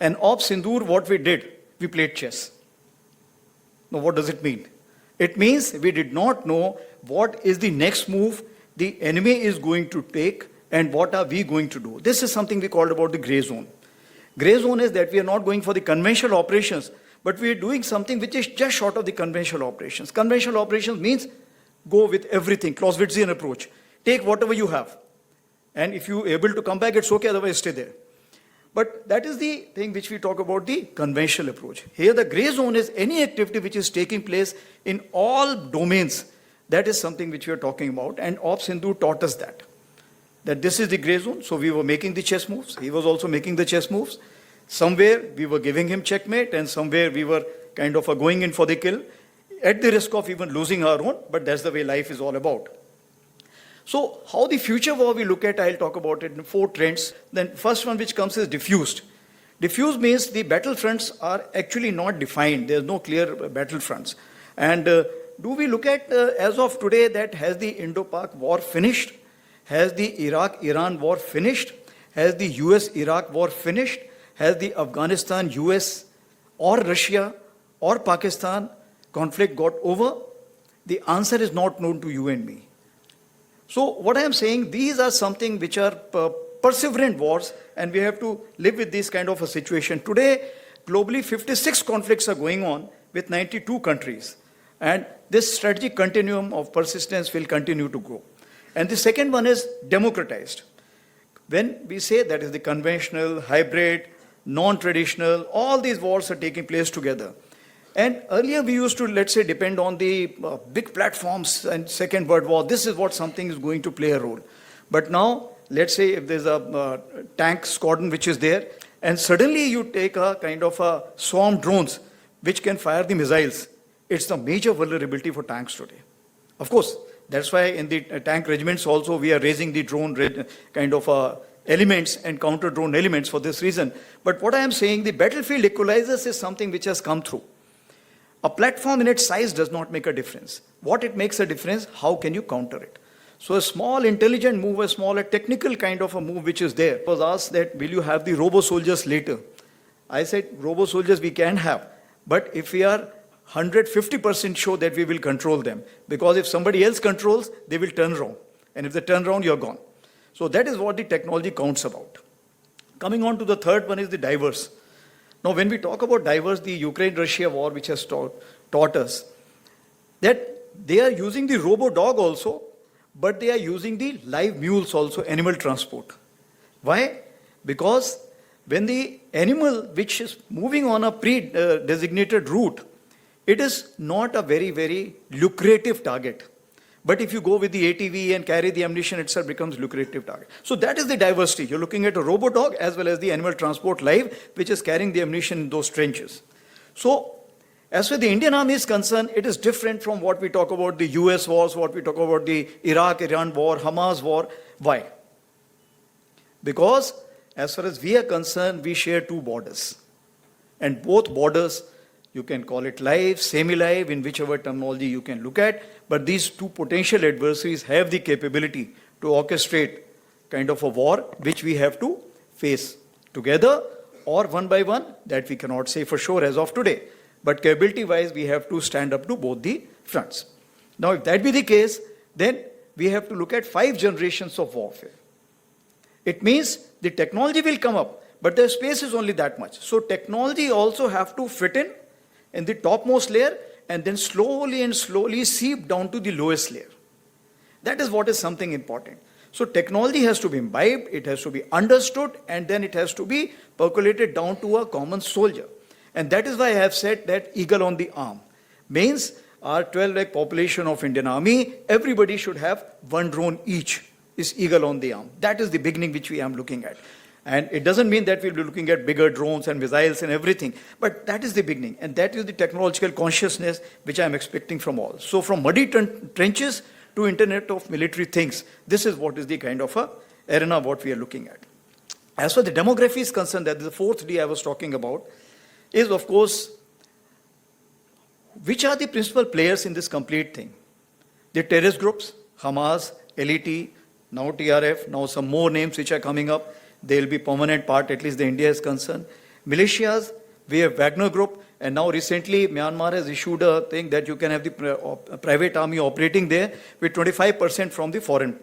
And Op Sindoor, what we did, we played chess. Now, what does it mean? It means we did not know what is the next move the enemy is going to take and what are we going to do. This is something we called about the gray zone. Gray zone is that we are not going for the conventional operations, but we are doing something which is just short of the conventional operations. Conventional operations means go with everything, Clausewitzian approach. Take whatever you have. And if you're able to come back, it's okay, otherwise stay there. But that is the thing which we talk about the conventional approach. Here the gray zone is any activity which is taking place in all domains. That is something which we are talking about, and Op Sindoor taught us that this is the gray zone. So we were making the chess moves. He was also making the chess moves. Somewhere we were giving him checkmate, and somewhere we were kind of going in for the kill, at the risk of even losing our own, but that's the way life is all about. So how the future war we look at, I'll talk about it in 4 trends. Then first one which comes is diffused. Diffused means the battlefronts are actually not defined. There's no clear battlefronts. And do we look at, as of today, that has the Indo-Pak war finished? Has the Iraq-Iran war finished? Has the US-Iraq war finished? Has the Afghanistan-US or Russia or Pakistan conflict got over? The answer is not known to you and me. So what I am saying, these are something which are perseverant wars, and we have to live with this kind of a situation. Today, globally, 56 conflicts are going on with 92 countries. And this strategic continuum of persistence will continue to grow. And the second one is democratized. When we say that is the conventional, hybrid, non-traditional, all these wars are taking place together. And earlier we used to, let's say, depend on the big platforms and Second World War. This is what something is going to play a role. But now, let's say if there's a tank squadron which is there, and suddenly you take a kind of a swarm drones which can fire the missiles. It's the major vulnerability for tanks today. Of course, that's why in the tank regiments also we are raising the drone kind of elements and counter-drone elements for this reason. But what I am saying, the battlefield equalizers is something which has come through. A platform in its size does not make a difference. What it makes a difference, how can you counter it? So a small intelligent move, a smaller technical kind of a move which is there, was asked that, will you have the robo-soldiers later? I said, robo-soldiers we can have, but if we are 150% sure that we will control them, because if somebody else controls, they will turn around. And if they turn around, you're gone. So that is what the technology counts about. Coming on to the third one is the diverse. Now, when we talk about diverse, the Ukraine-Russia war, which has taught us that they are using the robo-dog also, but they are using the live mules also, animal transport. Why? Because when the animal which is moving on a pre-designated route, it is not a very, very lucrative target. But if you go with the ATV and carry the ammunition, itself becomes lucrative target. So that is the diversity. You're looking at a robo-dog as well as the animal transport live, which is carrying the ammunition in those trenches. So as far as the Indian Army is concerned, it is different from what we talk about the US wars, what we talk about the Iraq-Iran war, Hamas war. Why? Because as far as we are concerned, we share 2 borders. And both borders, you can call it live, semi-live, in whichever terminology you can look at. But these 2 potential adversaries have the capability to orchestrate kind of a war which we have to face together or one by one. That we cannot say for sure as of today. But capability-wise, we have to stand up to both the fronts. Now, if that be the case, then we have to look at 5 generations of warfare. It means the technology will come up, but the space is only that much. So technology also have to fit in the topmost layer, and then slowly and slowly seep down to the lowest layer. That is what is something important. So technology has to be imbibed, it has to be understood, and then it has to be percolated down to a common soldier. And that is why I have said that eagle on the arm. Means our 12 lakh population of Indian Army, everybody should have 1 drone each, is eagle on the arm. That is the beginning which we are looking at. And it doesn't mean that we'll be looking at bigger drones and missiles and everything, but that is the beginning. And that is the technological consciousness which I'm expecting from all. So from muddy trenches to Internet of military things, this is what is the kind of a arena what we are looking at. As far as the demography is concerned, that is the 4th D I was talking about, is of course, which are the principal players in this complete thing? The terrorist groups, Hamas, LET, now TRF, now some more names which are coming up. They will be permanent part, at least the India is concerned. Militias, we have Wagner Group, and now recently Myanmar has issued a thing that you can have the private army operating there with 25% from the foreign.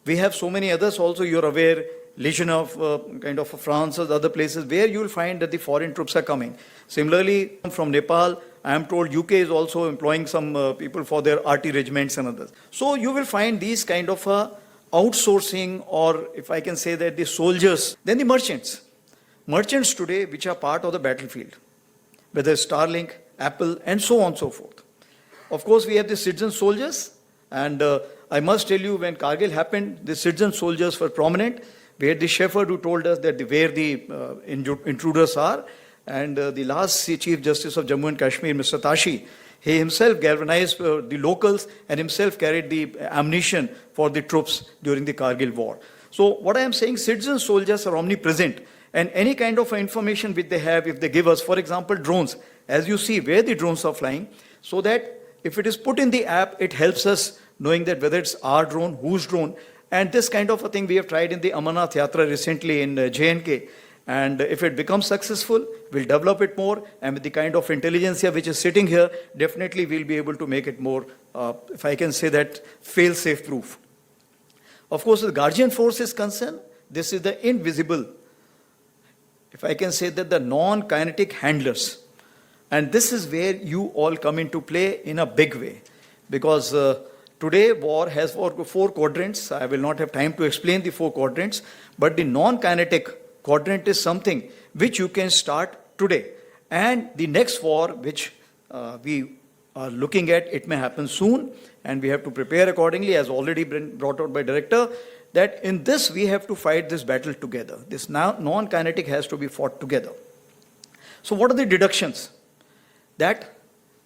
We have so many others also, you're aware, Legion of kind of France or other places where you will find that the foreign troops are coming. Similarly, from Nepal, I am told UK is also employing some people for their RT regiments and others. So you will find these kind of outsourcing, or if I can say that, the soldiers. Then the merchants. Merchants today which are part of the battlefield, whether Starlink, Apple, and so on and so forth. Of course, we have the citizen soldiers, and I must tell you, when Kargil happened, the citizen soldiers were prominent. We had the shepherd who told us that where the intruders are, and the last Chief Justice of Jammu and Kashmir, Mr. Tashi, he himself galvanized the locals and himself carried the ammunition for the troops during the Kargil war. So what I am saying, citizen soldiers are omnipresent, and any kind of information which they have, if they give us, for example, drones, as you see where the drones are flying, so that if it is put in the app, it helps us knowing that whether it's our drone, whose drone, and this kind of a thing we have tried in the Amarnath Yatra recently in J&K. And if it becomes successful, we'll develop it more, and with the kind of intelligence here which is sitting here, definitely we'll be able to make it more, if I can say that, fail-safe proof. Of course, the Guardian Force is concerned, this is the invisible, if I can say that, the non-kinetic handlers. And this is where you all come into play in a big way. Because today war has four quadrants. I will not have time to explain the four quadrants, but the non-kinetic quadrant is something which you can start today. And the next war, which we are looking at, it may happen soon, and we have to prepare accordingly, as already been brought out by Director, that in this we have to fight this battle together. This non-kinetic has to be fought together. So what are the deductions? That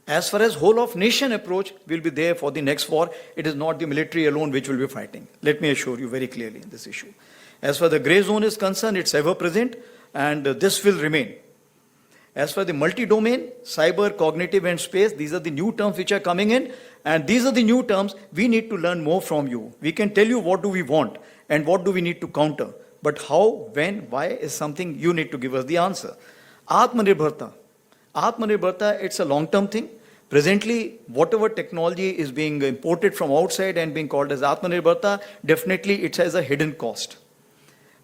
as far as whole of nation approach will be there for the next war, it is not the military alone which will be fighting. Let me assure you very clearly in this issue. As far as the grey zone is concerned, it's ever present, and this will remain. As for the multi-domain, cyber, cognitive, and space, these are the new terms which are coming in, and these are the new terms we need to learn more from you. We can tell you what do we want and what do we need to counter, but how, when, why is something you need to give us the answer. Atmanirbharta. Atmanirbharta, it's a long-term thing. Presently, whatever technology is being imported from outside and being called as Atmanirbharta, definitely it has a hidden cost.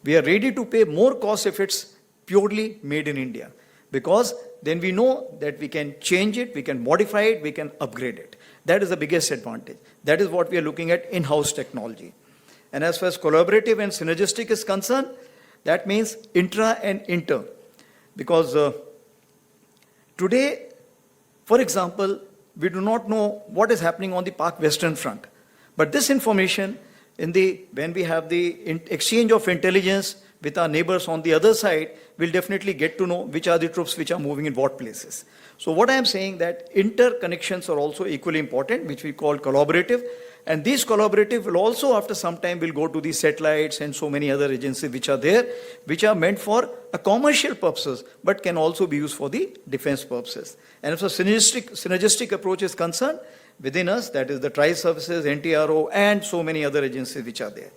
We are ready to pay more cost if it's purely made in India, because then we know that we can change it, we can modify it, we can upgrade it. That is the biggest advantage. That is what we are looking at, in-house technology. And as far as collaborative and synergistic is concerned, that means intra and inter. Because today, for example, we do not know what is happening on the Pak Western Front. But this information, when we have the exchange of intelligence with our neighbors on the other side, we'll definitely get to know which are the troops which are moving in what places. So what I am saying, that interconnections are also equally important, which we call collaborative. And these collaborative will also, after some time, will go to the satellites and so many other agencies which are there, which are meant for a commercial purposes, but can also be used for the defense purposes. And if a synergistic approach is concerned, within us, that is the tri-services, NTRO, and so many other agencies which are there.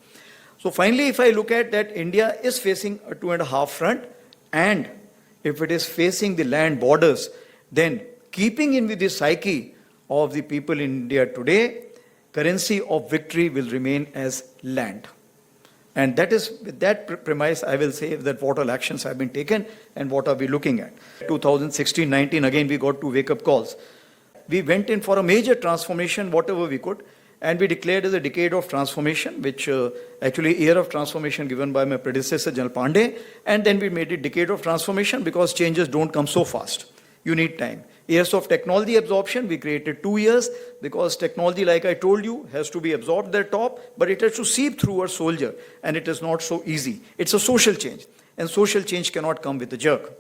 So finally, if I look at that, India is facing a 2.5 front, and if it is facing the land borders, then keeping in with the psyche of the people in India today, currency of victory will remain as land. And that is, with that premise, I will say that what all actions have been taken and what are we looking at. 2016-19, again, we got 2 wake-up calls. We went in for a major transformation, whatever we could, and we declared as a decade of transformation, which actually year of transformation given by my predecessor, General Pandey, and then we made it decade of transformation because changes don't come so fast. You need time. Years of technology absorption, we created 2 years, because technology, like I told you, has to be absorbed at the top, but it has to seep through a soldier, and it is not so easy. It's a social change, and social change cannot come with a jerk.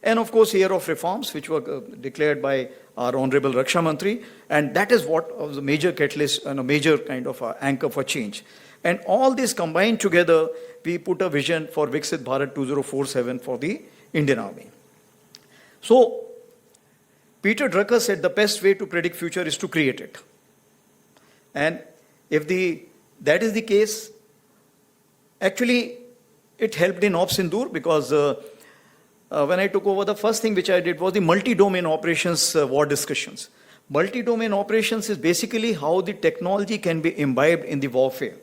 And of course, year of reforms, which were declared by our Honorable Raksha Mantri, and that is what was a major catalyst and a major kind of anchor for change. And all this combined together, we put a vision for Viksit Bharat 2047 for the Indian Army. So, Peter Drucker said the best way to predict future is to create it. And if that is the case, actually, it helped in Operation Sindoor, because when I took over, the first thing which I did was the multi-domain operations war discussions. Multi-domain operations is basically how the technology can be imbibed in the warfare.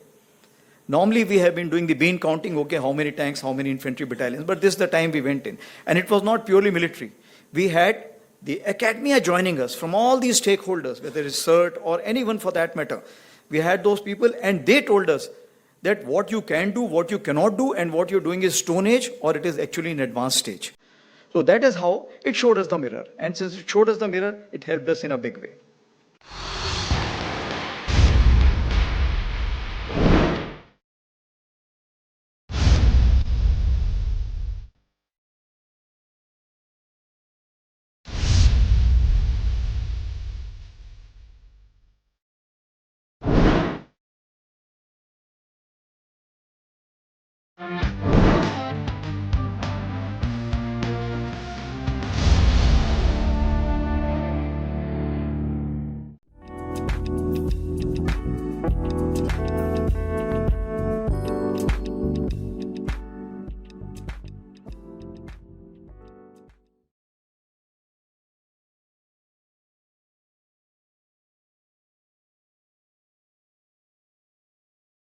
Normally, we have been doing the bean counting, okay, how many tanks, how many infantry battalions, but this is the time we went in. And it was not purely military. We had the academia joining us from all these stakeholders, whether it's CERT or anyone for that matter. We had those people, and they told us that what you can do, what you cannot do, and what you're doing is Stone Age or it is actually in advanced stage. So that is how it showed us the mirror. And since it showed us the mirror, it helped us in a big way.